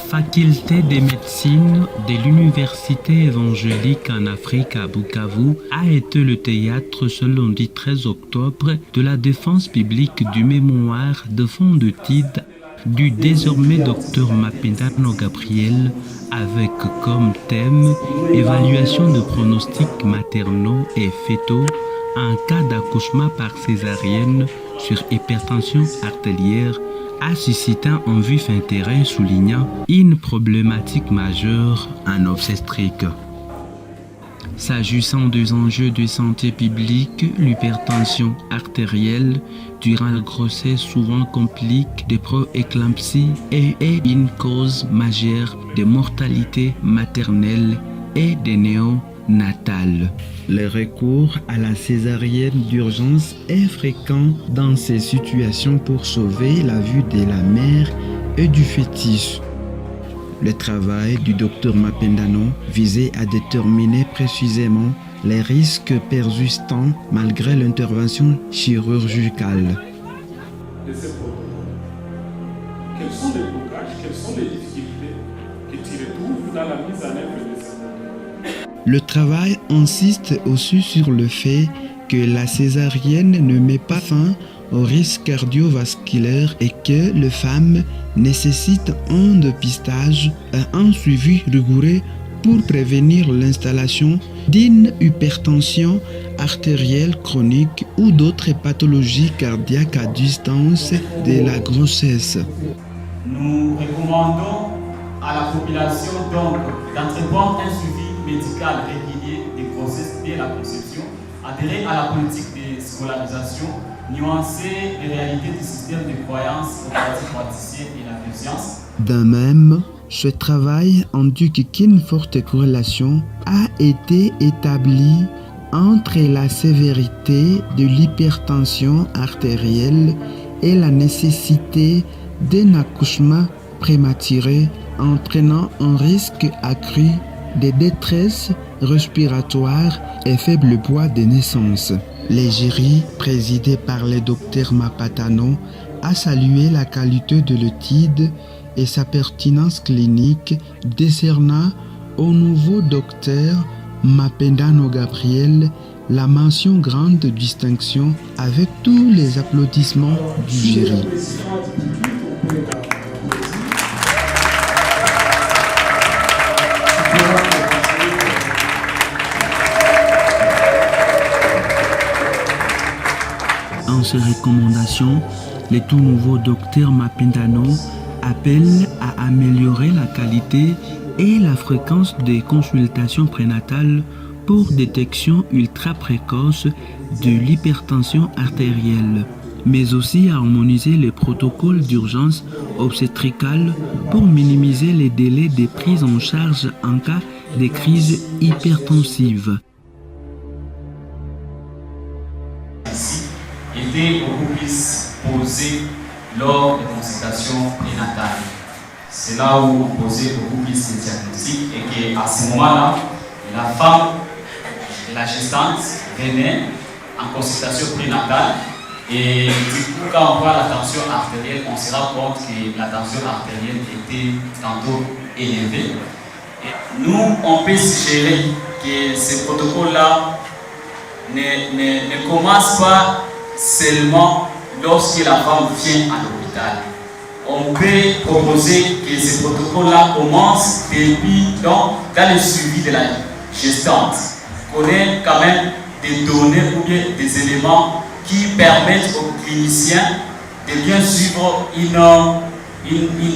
faculté de médecine de l'Université évangélique en Afrique à Bukavu a été le théâtre ce lundi 13 octobre de la défense publique du mémoire de fond de titre du désormais docteur Mapendano Gabriel avec comme thème évaluation de pronostics maternaux et fœtaux en cas d'accouchement par césarienne sur hypertension artérielle, a suscité un vif intérêt soulignant une problématique majeure en obstétrique. S'agissant des enjeux de santé publique, l'hypertension artérielle durant la grossesse souvent complique des proéclampsies et est une cause majeure de mortalité maternelle et de néonatale. Le recours à la césarienne d'urgence est fréquent dans ces situations pour sauver la vie de la mère et du fœtus. Le travail du Dr Mapendano visait à déterminer précisément les risques persistants malgré l'intervention chirurgicale. Quels sont les blocages, quelles sont les difficultés que tu retrouves dans la mise en œuvre de ça? Le travail insiste aussi sur le fait que la césarienne ne met pas fin au risque cardiovasculaire et que les femmes nécessitent un dépistage et un suivi rigoureux pour prévenir l'installation d'une hypertension artérielle chronique ou d'autres pathologies cardiaques à distance de la grossesse. Nous recommandons à la population donc d'entreprendre un suivi médical régulier des grossesses dès la conception, adhérer à la politique de scolarisation, nuancer les réalités du système de croyances praticiens et la conscience. De même, ce travail indique qu'une forte corrélation a été établie entre la sévérité de l'hypertension artérielle et la nécessité d'un accouchement prématuré, entraînant un risque accru de détresse respiratoire et faible poids de naissance. Le jury, présidé par le docteur Mapendano, a salué la qualité de l'étude et sa pertinence clinique, décernant au nouveau docteur Mapendano Gabriel la mention grande distinction avec tous les applaudissements du jury. En ses recommandations, le tout nouveau docteur Mapendano appelle à améliorer la qualité et la fréquence des consultations prénatales pour détection ultra précoce de l'hypertension artérielle, mais aussi à harmoniser les protocoles d'urgence obstétricale pour minimiser les délais de prise en charge en cas de crise hypertensive. Était beaucoup plus posé lors des consultations prénatales. C'est là où on posait beaucoup plus de diagnostics et qu'à ce moment-là, la femme, la gestante, venait en consultation prénatale et du coup, quand on voit la tension artérielle, on se rend compte que la tension artérielle était tantôt élevée. Et nous, on peut suggérer que ce protocole-là ne commence pas seulement lorsque la femme vient à l'hôpital. On peut proposer que ce protocole-là commence depuis dans le suivi de la gestante. On ait quand même des données ou bien des éléments qui permettent aux cliniciens de bien suivre une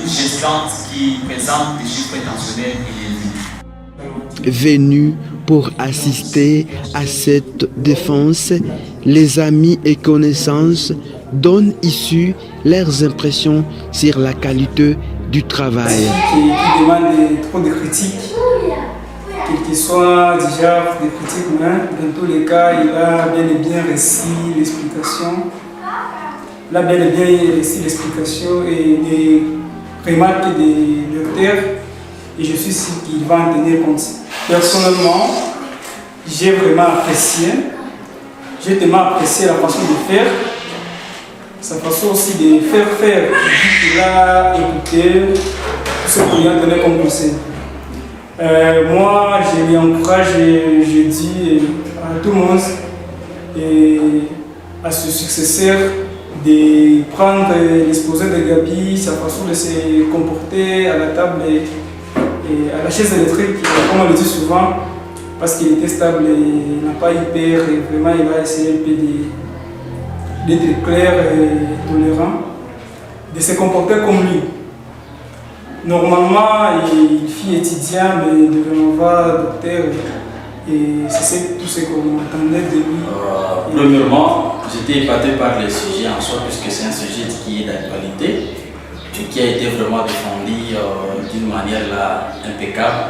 gestante qui présente des chiffres tensionnels élevés. Venus pour assister à cette défense, les amis et connaissances donnent ici leurs impressions sur la qualité du travail. Qui demande trop de critiques, quel qu'il soit déjà des critiques, mais dans tous les cas, il a bien et bien reçu l'explication. Il a bien et bien reçu l'explication et des remarques des docteurs, et je suis sûr qu'il va en tenir compte. Personnellement, j'ai vraiment apprécié. J'ai tellement apprécié la façon de faire, sa façon aussi de faire. Il a écouté tout ce ce qu'on lui a donné comme conseil. Moi, je lui encourage et je dis à tout le monde et à ce successeur de prendre l'exposé de Gabi, sa façon de se comporter à la table et à la chaise électrique, comme on le dit souvent, parce qu'il était stable et il n'a pas eu peur et vraiment il a essayé un peu d'être clair et tolérant, de se comporter comme lui. Normalement, il fut étudiant, mais il devenait docteur et c'est tout ce qu'on entendait de lui. Premièrement, j'étais épaté par le sujet en soi, puisque c'est un sujet qui est d'actualité et qui a été vraiment défendu d'une manière là, impeccable,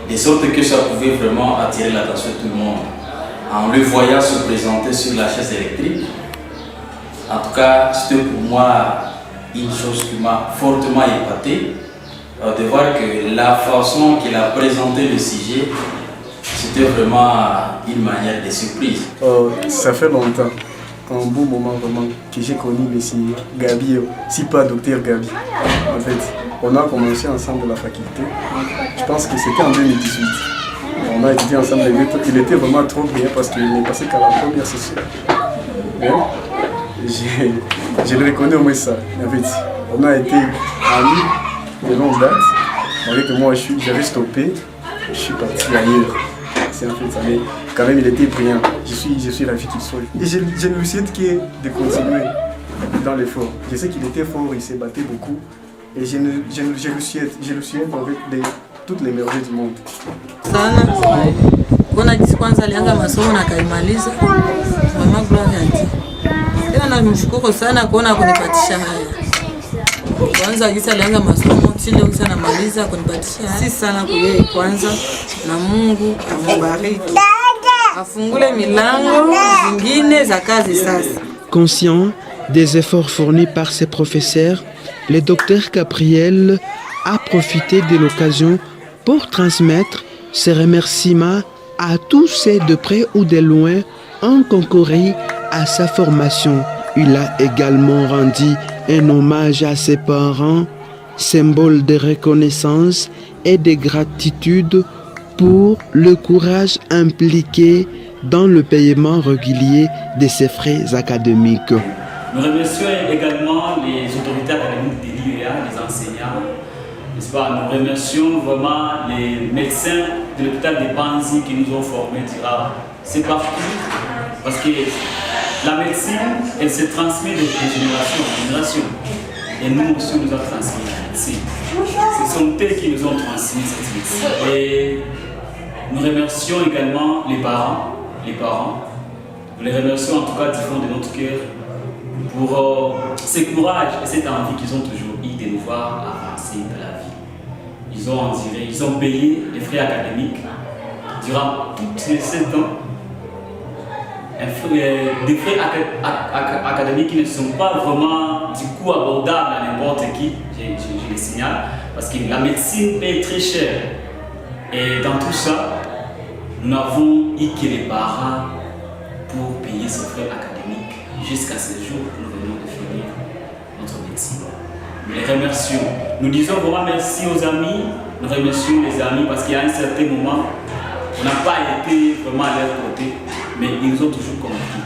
de sorte que ça pouvait vraiment attirer l'attention de tout le monde. En le voyant se présenter sur la chaise électrique, en tout cas, c'était pour moi une chose qui m'a fortement épaté, de voir que la façon qu'il a présenté le sujet, c'était vraiment une manière de surprise. Ça fait longtemps, un beau moment vraiment, que j'ai connu M. Gabi, si pas Dr Gabi. En fait, on a commencé ensemble la faculté, je pense que c'était en 2018. On a étudié ensemble, il était vraiment trop bien parce qu'il n'est passé qu'à la première session. Mais, je le reconnais au moins ça. En fait, on a été amis de longue date. Malgré que moi j'avais stoppé, je suis parti ailleurs. C'est en fait ça, mais quand même il était brillant. Je suis ravi qu'il soit. Et je lui souhaite de continuer dans l'effort. Je sais qu'il était fort, il s'est battu beaucoup. Et je lui souhaite en fait de toutes les merveilles du monde. Sana kuna jinsi kwanza alianza masomo na kaimaliza. Mama gloire a dit. Tena namshukuru sana kuona kunipatisha haya. Kwanza jinsi alianza masomo chile jinsi anamaliza kunipatisha haya. Si sana kwa yeye kwanza na Mungu amubariki. Afungule milango zingine za kazi sasa. Conscient des efforts fournis par ses professeurs, le docteur Gabriel a profité de l'occasion pour transmettre ses remerciements à tous ceux de près ou de loin ont concouru à sa formation. Il a également rendu un hommage à ses parents, symbole de reconnaissance et de gratitude pour le courage impliqué dans le paiement régulier de ses frais académiques. Nous remercions également les autorités académiques de l'IEA, les enseignants. N'est-ce pas? Nous remercions vraiment les médecins de l'hôpital de Panzi qui nous ont formés durant ces parcours. Parce que la médecine, elle se transmet de génération en génération. Et nous aussi, nous avons transmis la médecine. Ce sont eux qui nous ont transmis cette médecine. Et nous remercions également les parents. Nous les remercions en tout cas du fond de notre cœur pour ce courage et cette envie qu'ils ont toujours eu de nous voir avancer dans la vie. Ils ont payé les frais académiques durant tous ces temps. Des frais académiques qui ne sont pas vraiment du coup abordables à n'importe qui, je le signale, parce que la médecine paye très cher. Et dans tout ça, nous n'avons eu que les parents pour payer ces frais académiques jusqu'à ce jour où nous venons de finir notre médecine. Nous les remercions. Nous disons vraiment merci aux amis, nous remercions les amis parce qu'à un certain moment, on n'a pas été vraiment à leur côté, mais ils nous ont toujours compris.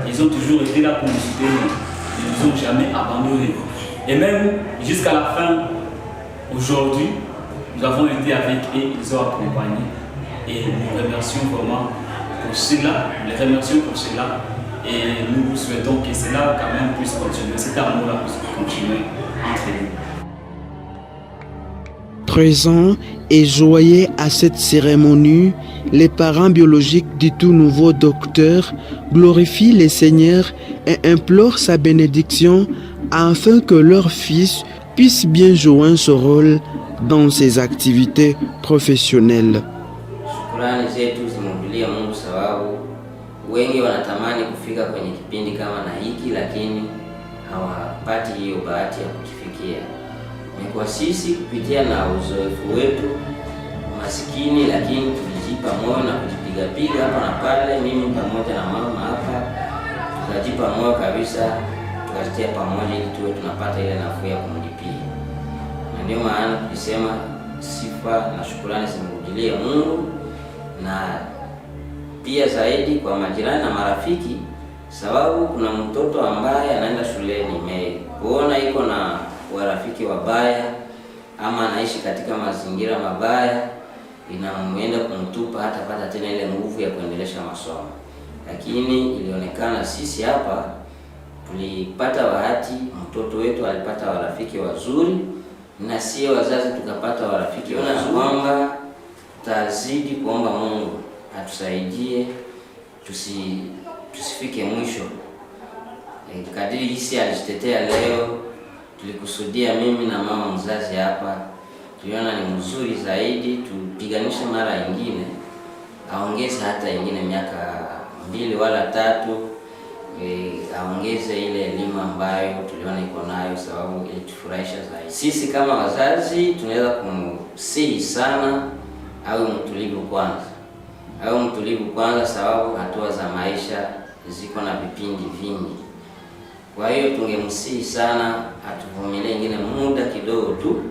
Ils ont toujours été là pour nous soutenir. Ils ne nous ont jamais abandonnés. Et même jusqu'à la fin, aujourd'hui, nous avons été avec eux, ils nous ont accompagnés. Et nous remercions vraiment pour cela, nous les remercions pour cela. Et nous vous souhaitons que cela quand même puisse continuer, cet amour-là puisse continuer entre nous. Présents et joyeux à cette cérémonie, les parents biologiques du tout nouveau docteur glorifient le Seigneur et implorent sa bénédiction afin que leur fils puisse bien jouer son rôle dans ses activités professionnelles. Shukrani zetu zimwambilia Mungu sababu wengi wanatamani kufika kwenye kipindi kama na hiki lakini hawapati hiyo bahati ya kukifikia. Ni kwa sisi kupitia na uzoefu wetu masikini lakini tulijipa moyo na kujipiga hapa na pale, mimi pamoja na mama hapa tukajipa moyo kabisa, tukajitia pamoja ili tuwe tunapata ile nafuu ya kumlipia. Na Ndio maana tukisema sifa na shukrani zimrudilie Mungu, na pia zaidi kwa majirani na marafiki, sababu kuna mtoto ambaye anaenda shuleni kuona iko na warafiki wabaya ama anaishi katika mazingira mabaya, inamwenda kumtupa hata pata tena ile nguvu ya kuendelesha masomo. Lakini ilionekana sisi hapa tulipata bahati, mtoto wetu alipata warafiki wazuri, na sio wazazi tukapata warafiki wazuri. Kwamba tutazidi kuomba Mungu atusaidie tusifike mwisho. Kadiri hisi alitetea leo, tulikusudia mimi na mama mzazi hapa, tuliona ni mzuri zaidi tupiganishe mara nyingine, aongeze hata nyingine miaka 2 wala 3, aongeze ile elimu ambayo tuliona iko nayo, sababu ilitufurahisha zaidi. Sisi kama wazazi tunaweza kumsihi sana awe mtulivu kwanza, sababu hatua za maisha ziko na vipindi vingi. Kwa hiyo tungemsihi sana atuvumilie ingine muda kidogo tu,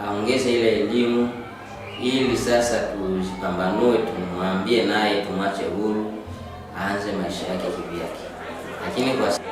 aongeze ile elimu, ili sasa tujipambanue, tumwambie naye tumwache huru aanze maisha yake kivyake. Lakini kwa sana